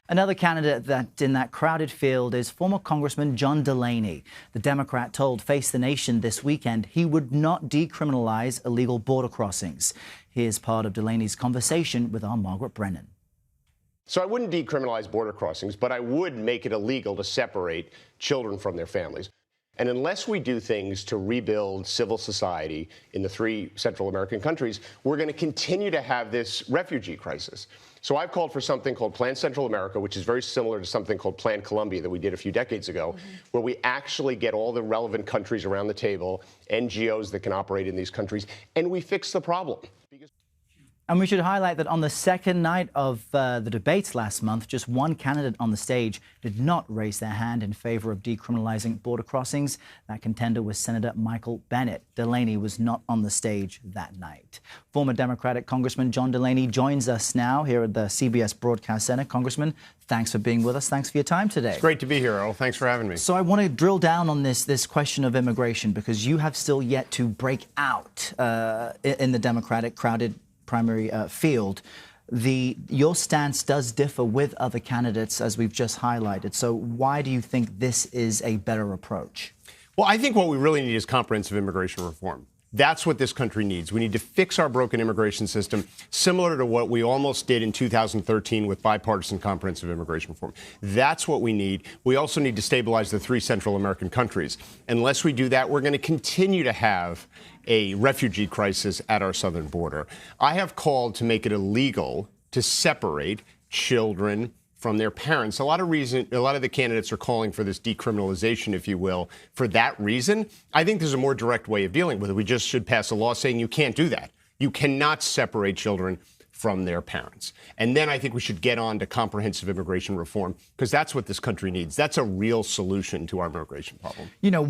Another candidate that in that crowded field is former Congressman John Delaney. The Democrat told Face the Nation this weekend he would not decriminalize illegal border crossings. Here's part of Delaney's conversation with our Margaret Brennan. So I wouldn't decriminalize border crossings, but I would make it illegal to separate children from their families. And unless we do things to rebuild civil society in the 3 Central American countries, we're going to continue to have this refugee crisis. So I've called for something called Plan Central America, which is very similar to something called Plan Colombia that we did a few decades ago, where we actually get all the relevant countries around the table, NGOs that can operate in these countries, and we fix the problem. And we should highlight that on the second night of the debates last month, just one candidate on the stage did not raise their hand in favor of decriminalizing border crossings. That contender was Senator Michael Barnett. Delaney was not on the stage that night. Former Democratic Congressman John Delaney joins us now here at the CBS Broadcast Center. Congressman, thanks for being with us. Thanks for your time today. It's great to be here, Errol. Thanks for having me. So I want to drill down on this question of immigration, because you have still yet to break out in the Democratic crowded primary field. Your stance does differ with other candidates, as we've just highlighted. So why do you think this is a better approach? Well, I think what we really need is comprehensive immigration reform. That's what this country needs. We need to fix our broken immigration system, similar to what we almost did in 2013 with bipartisan comprehensive immigration reform. That's what we need. We also need to stabilize the 3 Central American countries. Unless we do that, we're going to continue to have a refugee crisis at our southern border. I have called to make it illegal to separate children from their parents. A lot of the candidates are calling for this decriminalization, if you will, for that reason. I think there's a more direct way of dealing with it. We just should pass a law saying you can't do that. You cannot separate children from their parents. And then I think we should get on to comprehensive immigration reform, because that's what this country needs. That's a real solution to our immigration problem. You know,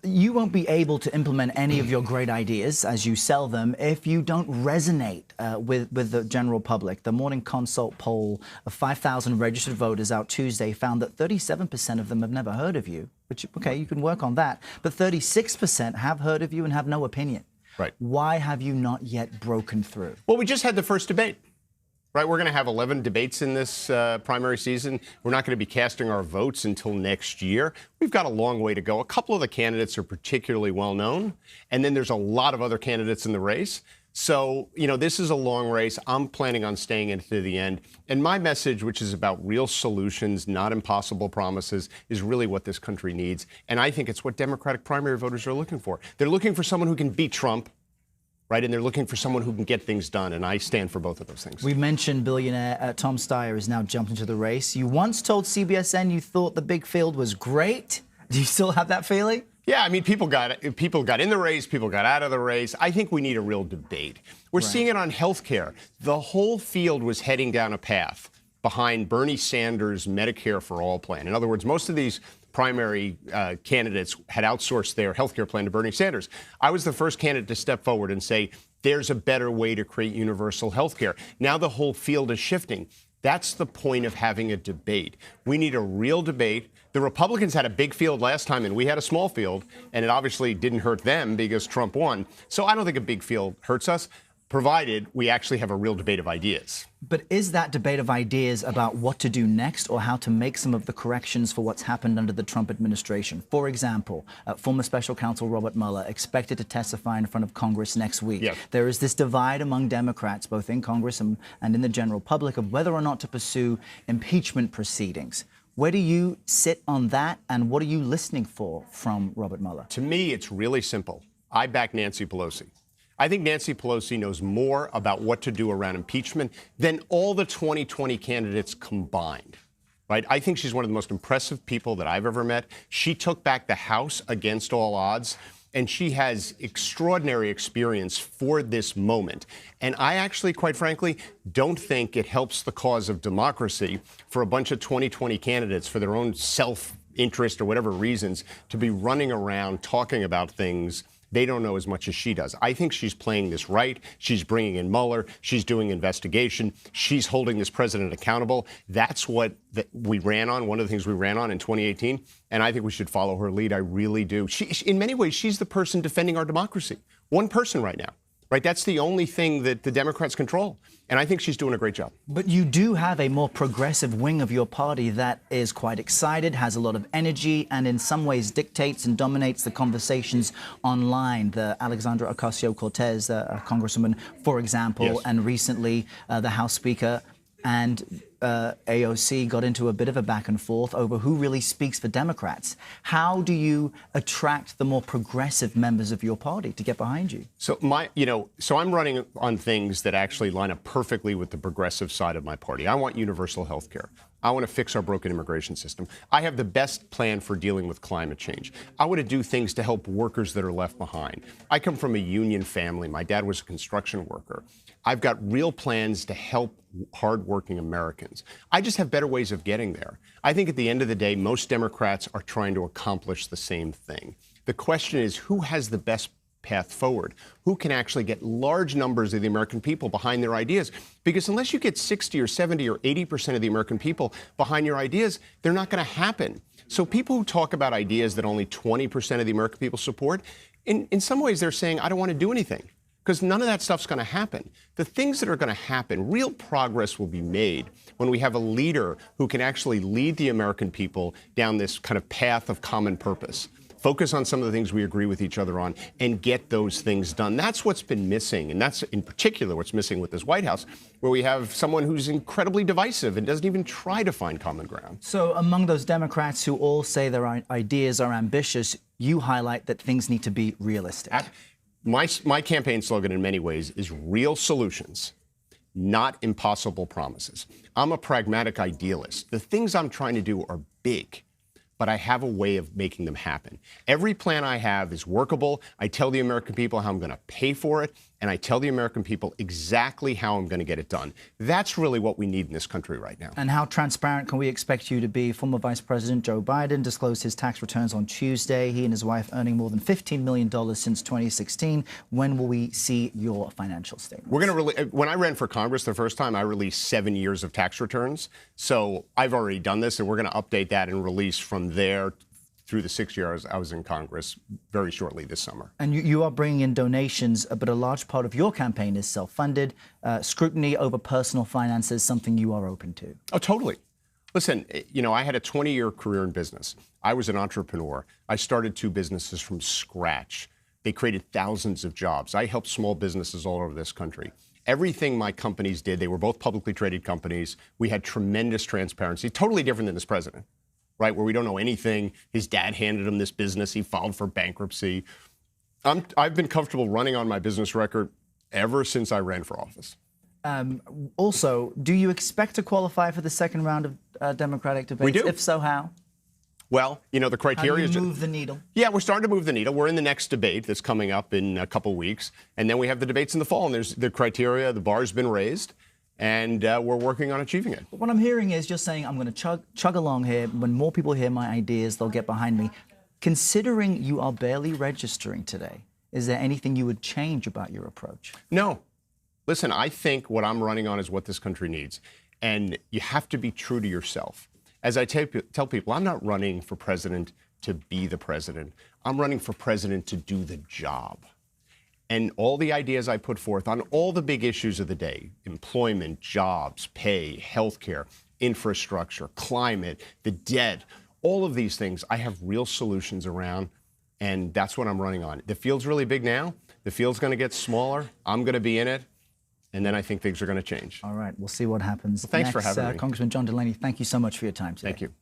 you won't be able to implement any of your great ideas as you sell them if you don't resonate with the general public. The Morning Consult poll of 5,000 registered voters out Tuesday found that 37% of them have never heard of you, which, okay, you can work on that. But 36% have heard of you and have no opinion. Right. Why have you not yet broken through? Well, we just had the first debate, right? We're going to have 11 debates in this primary season. We're not going to be casting our votes until next year. We've got a long way to go. A couple of the candidates are particularly well known, and then there's a lot of other candidates in the race. So, you know, this is a long race. I'm planning on staying into the end. And my message, which is about real solutions, not impossible promises, is really what this country needs. And I think it's what Democratic primary voters are looking for. They're looking for someone who can beat Trump, right? And they're looking for someone who can get things done. And I stand for both of those things. We mentioned billionaire Tom Steyer has now jumped into the race. You once told CBSN you thought the big field was great. Do you still have that feeling? Yeah, I mean, people got in the race, people got out of the race. I think we need a real debate. We're seeing it on health care. The whole field was heading down a path behind Bernie Sanders' Medicare for All plan. In other words, most of these primary candidates had outsourced their health care plan to Bernie Sanders. I was the first candidate to step forward and say, there's a better way to create universal health care. Now the whole field is shifting. That's the point of having a debate. We need a real debate. The Republicans had a big field last time, and we had a small field, and it obviously didn't hurt them because Trump won. So I don't think a big field hurts us, provided we actually have a real debate of ideas. But is that debate of ideas about what to do next or how to make some of the corrections for what's happened under the Trump administration? For example, former special counsel Robert Mueller expected to testify in front of Congress next week. Yes. There is this divide among Democrats, both in Congress and in the general public, of whether or not to pursue impeachment proceedings. Where do you sit on that, and what are you listening for from Robert Mueller? To me, it's really simple. I back Nancy Pelosi. I think Nancy Pelosi knows more about what to do around impeachment than all the 2020 candidates combined, right? I think she's one of the most impressive people that I've ever met. She took back the House against all odds, and she has extraordinary experience for this moment. And I actually, quite frankly, don't think it helps the cause of democracy for a bunch of 2020 candidates for their own self-interest or whatever reasons to be running around talking about things they don't know as much as she does. I think she's playing this right. She's bringing in Mueller. She's doing investigation. She's holding this president accountable. That's what we ran on, one of the things we ran on in 2018. And I think we should follow her lead. I really do. In many ways, she's the person defending our democracy. One person right now. right? That's the only thing that the Democrats control. And I think she's doing a great job. But you do have a more progressive wing of your party that is quite excited, has a lot of energy, and in some ways dictates and dominates the conversations online. The Alexandra Ocasio-Cortez, a congresswoman, for example, Yes. and recently the House Speaker and AOC got into a bit of a back and forth over who really speaks for Democrats. How do you attract the more progressive members of your party to get behind you? So I'm running on things that actually line up perfectly with the progressive side of my party. I want universal health care. I want to fix our broken immigration system. I have the best plan for dealing with climate change. I want to do things to help workers that are left behind. I come from a union family. My dad was a construction worker. I've got real plans to help hardworking Americans. I just have better ways of getting there. I think at the end of the day, most Democrats are trying to accomplish the same thing. The question is, who has the best path forward? Who can actually get large numbers of the American people behind their ideas? Because unless you get 60 or 70 or 80% of the American people behind your ideas, they're not going to happen. So people who talk about ideas that only 20% of the American people support, in some ways they're saying, I don't want to do anything. Because none of that stuff's going to happen. The things that are going to happen, real progress will be made when we have a leader who can actually lead the American people down this kind of path of common purpose. Focus on some of the things we agree with each other on and get those things done. That's what's been missing. And that's in particular what's missing with this White House, where we have someone who's incredibly divisive and doesn't even try to find common ground. So among those Democrats who all say their ideas are ambitious, you highlight that things need to be realistic. My campaign slogan in many ways is real solutions, not impossible promises. I'm a pragmatic idealist. The things I'm trying to do are big, but I have a way of making them happen. Every plan I have is workable. I tell the American people how I'm going to pay for it, and I tell the American people exactly how I'm going to get it done. That's really what we need in this country right now. And how transparent can we expect you to be? Former Vice President Joe Biden disclosed his tax returns on Tuesday. He and his wife earning more than $15 million since 2016. When will we see your financial statements? We're going to when I ran for Congress the first time, I released 7 years of tax returns. So I've already done this, and we're going to update that and release from there through the 6 years I was in Congress very shortly this summer. And you are bringing in donations, but a large part of your campaign is self-funded. Scrutiny over personal finances, something you are open to. Oh, totally. Listen, I had a 20-year career in business. I was an entrepreneur. I started 2 businesses from scratch. They created thousands of jobs. I helped small businesses all over this country. Everything my companies did, they were both publicly traded companies. We had tremendous transparency, totally different than this president. Right, where we don't know anything. His dad handed him this business. He filed for bankruptcy. I've been comfortable running on my business record ever since I ran for office. Also, do you expect to qualify for the second round of Democratic debates? We do. If so, how? Well, the criteria is... How do you move the needle? Yeah, we're starting to move the needle. We're in the next debate that's coming up in a couple weeks. And then we have the debates in the fall. And there's the criteria, the bar's been raised. And we're working on achieving it. But what I'm hearing is just saying, I'm going to chug along here. When more people hear my ideas, they'll get behind me. Considering you are barely registering today, is there anything you would change about your approach? No. Listen, I think what I'm running on is what this country needs. And you have to be true to yourself. As I tell people, I'm not running for president to be the president. I'm running for president to do the job. And all the ideas I put forth on all the big issues of the day, employment, jobs, pay, healthcare, infrastructure, climate, the debt, all of these things, I have real solutions around, and that's what I'm running on. The field's really big now. The field's going to get smaller. I'm going to be in it, and then I think things are going to change. All right, we'll see what happens. Well, thanks for having me. Congressman John Delaney, thank you so much for your time today. Thank you.